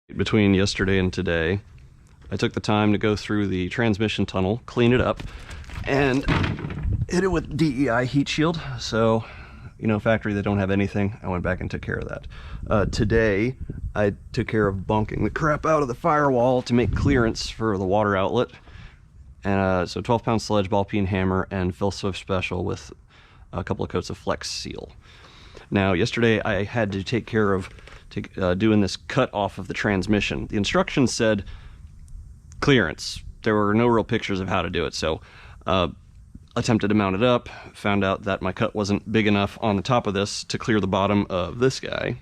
Between yesterday and today, I took the time to go through the transmission tunnel, clean it up, and hit it with DEI heat shield. So, you know, factory, they don't have anything. I went back and took care of that. Today, I took care of bunking the crap out of the firewall to make clearance for the water outlet. And so 12-pound sledge, ball peen hammer, and Phil Swift special with a couple of coats of Flex Seal. Now, yesterday I had to take care of doing this cut off of the transmission. The instructions said clearance. There were no real pictures of how to do it, so attempted to mount it up, found out that my cut wasn't big enough on the top of this to clear the bottom of this guy,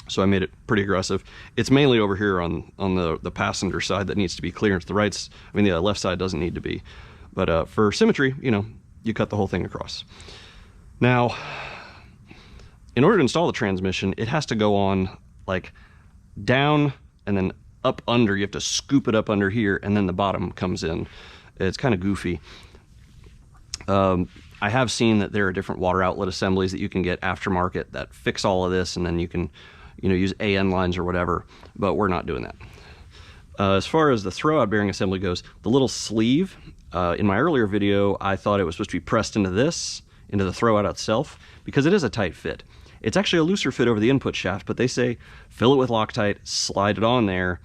so I made it pretty aggressive. It's mainly over here on the passenger side that needs to be clearance. The the left side doesn't need to be, but for symmetry, you know, you cut the whole thing across. Now, in order to install the transmission, it has to go on like down and then up under. You have to scoop it up under here, and then the bottom comes in. It's kind of goofy. I have seen that there are different water outlet assemblies that you can get aftermarket that fix all of this, and then you can, you know, use AN lines or whatever, but we're not doing that. As far as the throwout bearing assembly goes, the little sleeve, in my earlier video, I thought it was supposed to be pressed into the throwout itself, because it is a tight fit. It's actually a looser fit over the input shaft, but they say fill it with Loctite, slide it on there,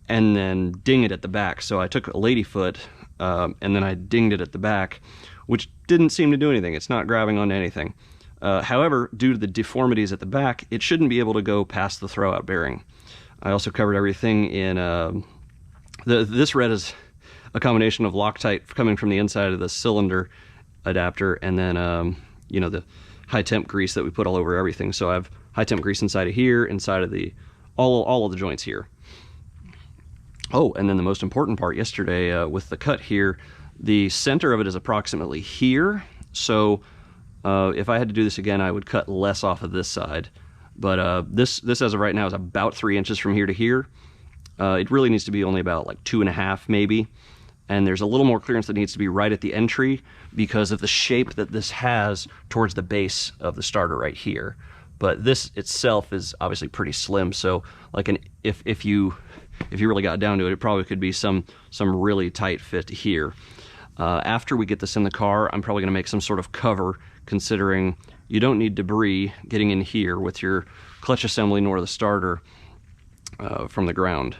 and then ding it at the back. So I took a lady foot, and then I dinged it at the back, which didn't seem to do anything. It's not grabbing onto anything. However, due to the deformities at the back, it shouldn't be able to go past the throwout bearing. I also covered everything in, this red is a combination of Loctite coming from the inside of the cylinder adapter, and then, you know, the high temp grease that we put all over everything. So I have high temp grease inside of here, inside of the all of the joints here. Oh, and then the most important part yesterday, with the cut here, the center of it is approximately here. So if I had to do this again, I would cut less off of this side. But this as of right now is about 3 inches from here to here. It really needs to be only about like 2.5 maybe. And there's a little more clearance that needs to be right at the entry because of the shape that this has towards the base of the starter right here. But this itself is obviously pretty slim, so like if you really got down to it, it probably could be some really tight fit here. After we get this in the car, I'm probably going to make some sort of cover, considering you don't need debris getting in here with your clutch assembly nor the starter from the ground.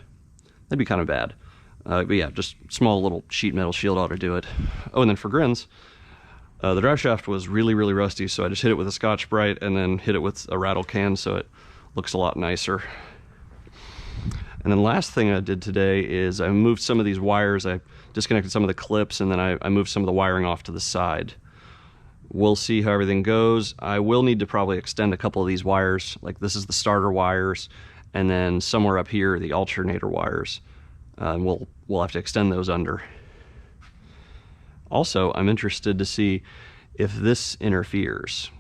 That'd be kind of bad. But yeah, just small little sheet metal shield ought to do it. Oh, and then for grins, the drive shaft was really, really rusty, so I just hit it with a Scotch-Brite and then hit it with a rattle can so it looks a lot nicer. And then last thing I did today is I moved some of these wires. I disconnected some of the clips, and then I moved some of the wiring off to the side. We'll see how everything goes. I will need to probably extend a couple of these wires. Like this is the starter wires, and then somewhere up here, the alternator wires. And we'll have to extend those under. Also, I'm interested to see if this interferes.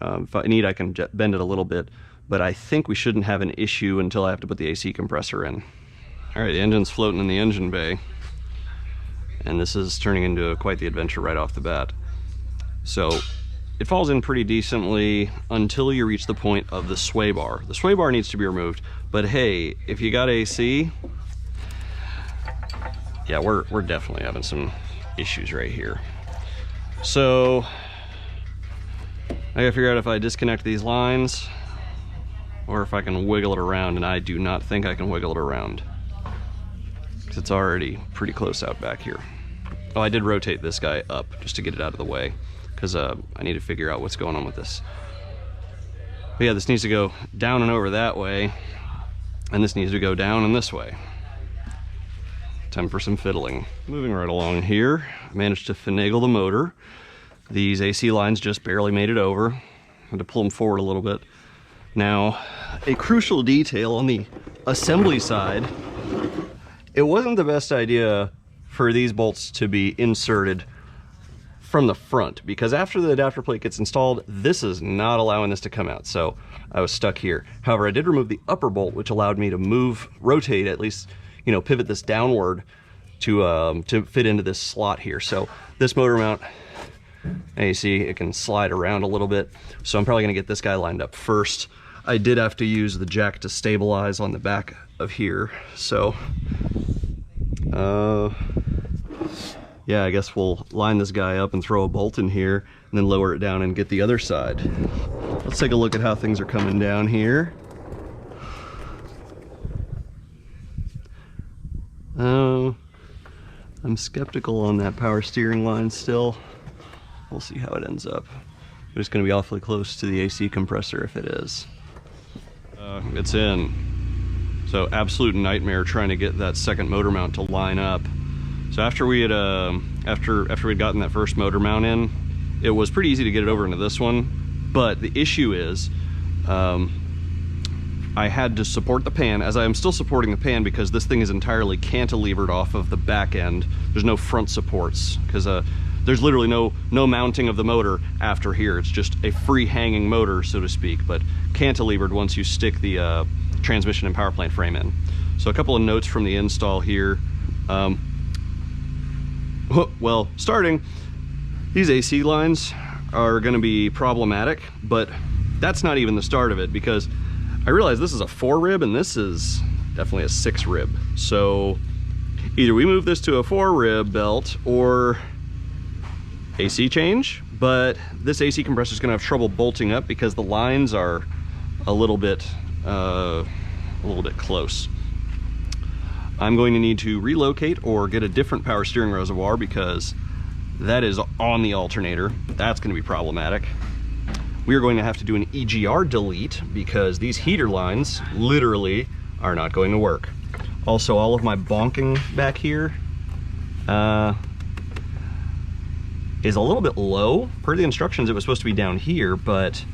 If I need, I can bend it a little bit, but I think we shouldn't have an issue until I have to put the AC compressor in. All right, the engine's floating in the engine bay, and this is turning into quite the adventure right off the bat. So it falls in pretty decently until you reach the point of the sway bar. The sway bar needs to be removed, but hey, if you got AC, yeah, we're definitely having some issues right here. So I gotta figure out if I disconnect these lines or if I can wiggle it around, and I do not think I can wiggle it around because it's already pretty close out back here. Oh, I did rotate this guy up just to get it out of the way because I need to figure out what's going on with this. But yeah, this needs to go down and over that way, and this needs to go down and this way. Time for some fiddling. Moving right along here, I managed to finagle the motor. These AC lines just barely made it over. I had to pull them forward a little bit. Now, a crucial detail on the assembly side, it wasn't the best idea for these bolts to be inserted from the front, because after the adapter plate gets installed, this is not allowing this to come out, so I was stuck here. However, I did remove the upper bolt, which allowed me to rotate, at least, you know, pivot this downward to fit into this slot here. So this motor mount, and you see it can slide around a little bit, so I'm probably going to get this guy lined up first. I did have to use the jack to stabilize on the back of here. So, yeah, I guess we'll line this guy up and throw a bolt in here and then lower it down and get the other side. Let's take a look at how things are coming down here. Oh, I'm skeptical on that power steering line still. We'll see how it ends up. It's going to be awfully close to the AC compressor if it is. It's in. So absolute nightmare trying to get that second motor mount to line up. So after we had after we'd gotten that first motor mount in, it was pretty easy to get it over into this one. But the issue is, I had to support the pan, as I am still supporting the pan because this thing is entirely cantilevered off of the back end. There's no front supports because there's literally no mounting of the motor after here. It's just a free hanging motor, so to speak, but cantilevered once you stick the transmission and power plant frame in. So a couple of notes from the install here. Well, starting, these AC lines are going to be problematic, but that's not even the start of it, because I realize this is a 4 rib and this is definitely a 6 rib. So either we move this to a 4 rib belt or AC change, but this AC compressor is going to have trouble bolting up because the lines are a little bit close. I'm going to need to relocate or get a different power steering reservoir because that is on the alternator. That's going to be problematic. We are going to have to do an EGR delete because these heater lines literally are not going to work. Also, all of my bonking back here is a little bit low. Per the instructions, it was supposed to be down here, but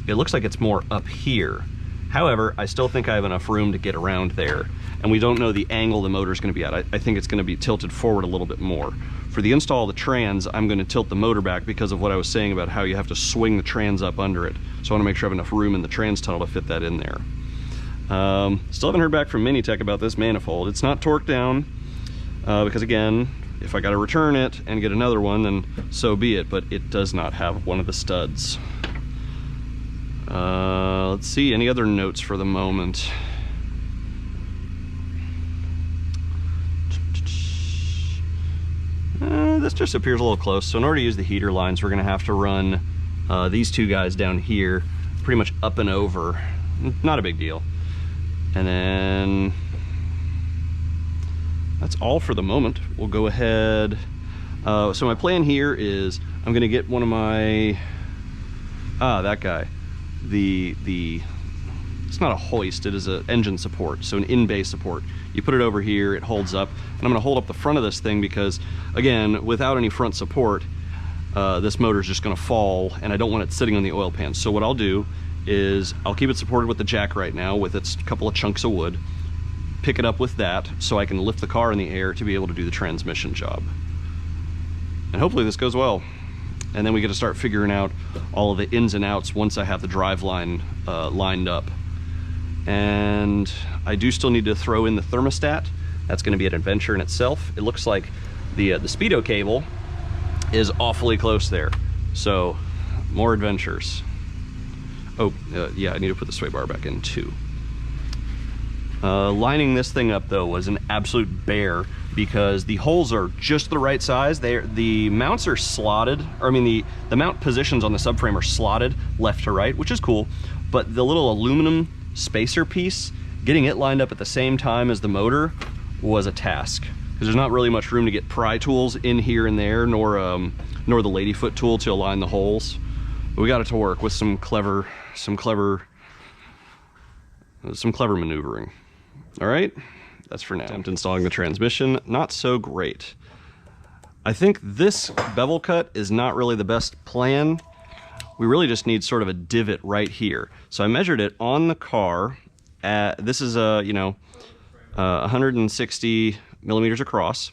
it looks like it's more up here. However, I still think I have enough room to get around there, and we don't know the angle the motor is going to be at. I think it's going to be tilted forward a little bit more. For the install of the trans, I'm going to tilt the motor back because of what I was saying about how you have to swing the trans up under it. So I want to make sure I have enough room in the trans tunnel to fit that in there. Still haven't heard back from MiniTec about this manifold. It's not torqued down because, again, if I got to return it and get another one, then so be it, but it does not have one of the studs. Let's see, any other notes for the moment? This just appears a little close. So in order to use the heater lines, we're going to have to run these two guys down here pretty much up and over. Not a big deal. And then that's all for the moment. We'll go ahead. So my plan here is I'm going to get one of my, that guy. It's not a hoist, it is an engine support, so an in-bay support. You put it over here, it holds up, and I'm going to hold up the front of this thing because, again, without any front support, this motor is just going to fall, and I don't want it sitting on the oil pan. So what I'll do is I'll keep it supported with the jack right now with its couple of chunks of wood, pick it up with that so I can lift the car in the air to be able to do the transmission job. And hopefully this goes well. And then we get to start figuring out all of the ins and outs once I have the drive line lined up. And I do still need to throw in the thermostat. That's going to be an adventure in itself. It looks like the speedo cable is awfully close there. So more adventures. Oh, yeah, I need to put the sway bar back in too. Lining this thing up though was an absolute bear because the holes are just the right size. The mounts are slotted, or I mean the mount positions on the subframe are slotted left to right, which is cool, but the little aluminum spacer piece, getting it lined up at the same time as the motor was a task because there's not really much room to get pry tools in here and there, nor the ladyfoot tool to align the holes. But we got it to work with some clever maneuvering. All right, that's for now. Attempt installing the transmission, not so great. I think this bevel cut is not really the best plan. We really just need sort of a divot right here. So I measured it on the car. This is 160 millimeters across,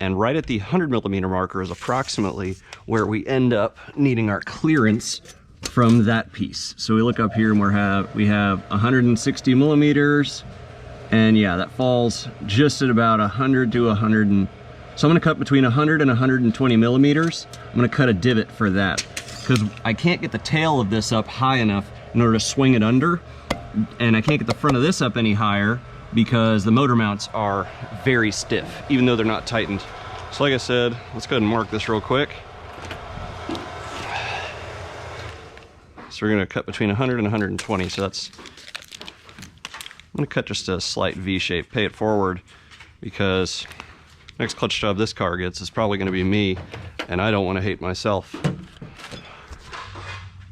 and right at the 100 millimeter marker is approximately where we end up needing our clearance from that piece. So we look up here and we have 160 millimeters, and yeah, that falls just at about 100 to 100. So I'm gonna cut between 100 and 120 millimeters. I'm gonna cut a divot for that because I can't get the tail of this up high enough in order to swing it under, and I can't get the front of this up any higher because the motor mounts are very stiff, even though they're not tightened. So like I said, let's go ahead and mark this real quick. So we're gonna cut between 100 and 120, so that's, I'm gonna cut just a slight V shape, pay it forward, because next clutch job this car gets is probably gonna be me, and I don't wanna hate myself.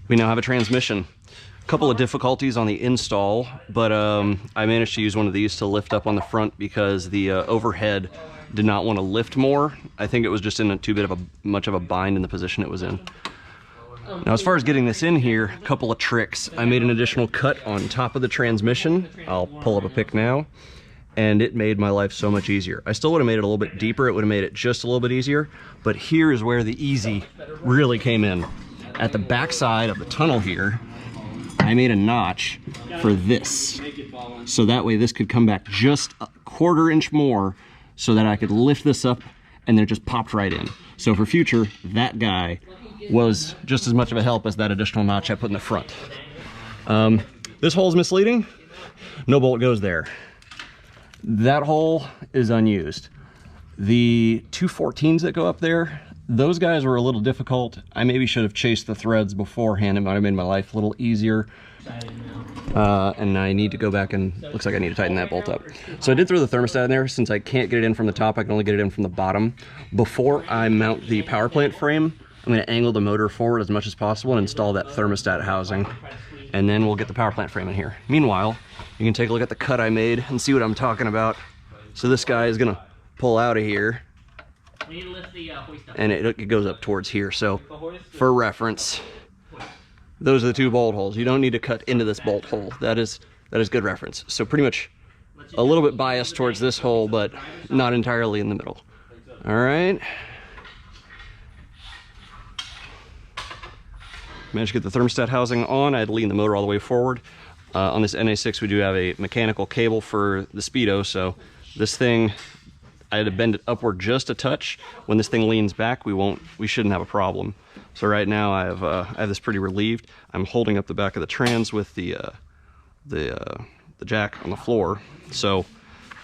We now have a transmission. A couple of difficulties on the install, but I managed to use one of these to lift up on the front because the overhead did not want to lift more. I think it was just in a much of a bind in the position it was in. Now, as far as getting this in here, a couple of tricks. I made an additional cut on top of the transmission. I'll pull up a pic now, and it made my life so much easier. I still would have made it a little bit deeper. It would have made it just a little bit easier, but here is where the easy really came in. At the back side of the tunnel here, I made a notch for this. So that way this could come back just a 1/4 inch more so that I could lift this up and then it just popped right in. So for future, that guy was just as much of a help as that additional notch I put in the front. This hole is misleading. No bolt goes there. That hole is unused. The 214s that go up there, those guys were a little difficult. I maybe should have chased the threads beforehand. It might have made my life a little easier. And I need to go back and looks like I need to tighten that bolt up. So I did throw the thermostat in there. Since I can't get it in from the top, I can only get it in from the bottom. Before I mount the power plant frame, I'm going to angle the motor forward as much as possible and install that thermostat housing. And then we'll get the power plant frame in here. Meanwhile, you can take a look at the cut I made and see what I'm talking about. So this guy is going to pull out of here. And it goes up towards here. So for reference, those are the 2 bolt holes. You don't need to cut into this bolt hole. That is good reference. So pretty much a little bit biased towards this hole, but not entirely in the middle. All right. Managed to get the thermostat housing on. I had to lean the motor all the way forward. On this NA6, we do have a mechanical cable for the speedo. So this thing, I had to bend it upward just a touch. When this thing leans back, we shouldn't have a problem. So right now I have this pretty relieved. I'm holding up the back of the trans with the jack on the floor. So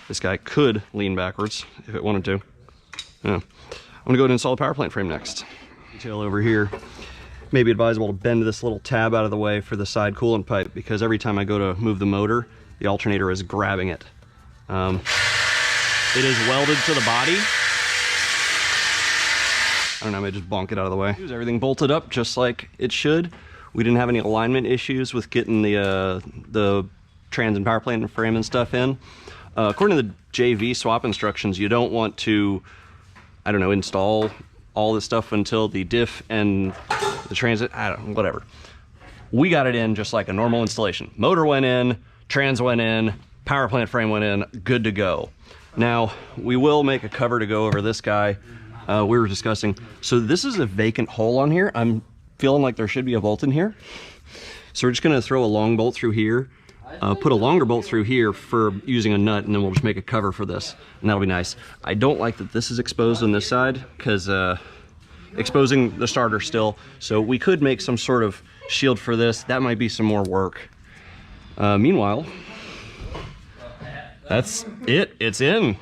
this guy could lean backwards if it wanted to. Yeah. I'm gonna go ahead and install the power plant frame next. Detail over here. Maybe advisable to bend this little tab out of the way for the side coolant pipe, because every time I go to move the motor, the alternator is grabbing it. It is welded to the body. I don't know, I may just bonk it out of the way. Everything bolted up just like it should. We didn't have any alignment issues with getting the trans and power plant and frame and stuff in. According to the JV swap instructions, you don't want to, I don't know, install all this stuff until the diff and the transit, I don't know, whatever. We got it in just like a normal installation. Motor went in, trans went in, power plant frame went in, good to go. Now, we will make a cover to go over this guy we were discussing. So this is a vacant hole on here. I'm feeling like there should be a bolt in here. So we're just gonna throw a long bolt through here, put a longer bolt through here for using a nut, and then we'll just make a cover for this, and that'll be nice. I don't like that this is exposed on this side, because exposing the starter still. So we could make some sort of shield for this. That might be some more work. Meanwhile, that's it. It's in.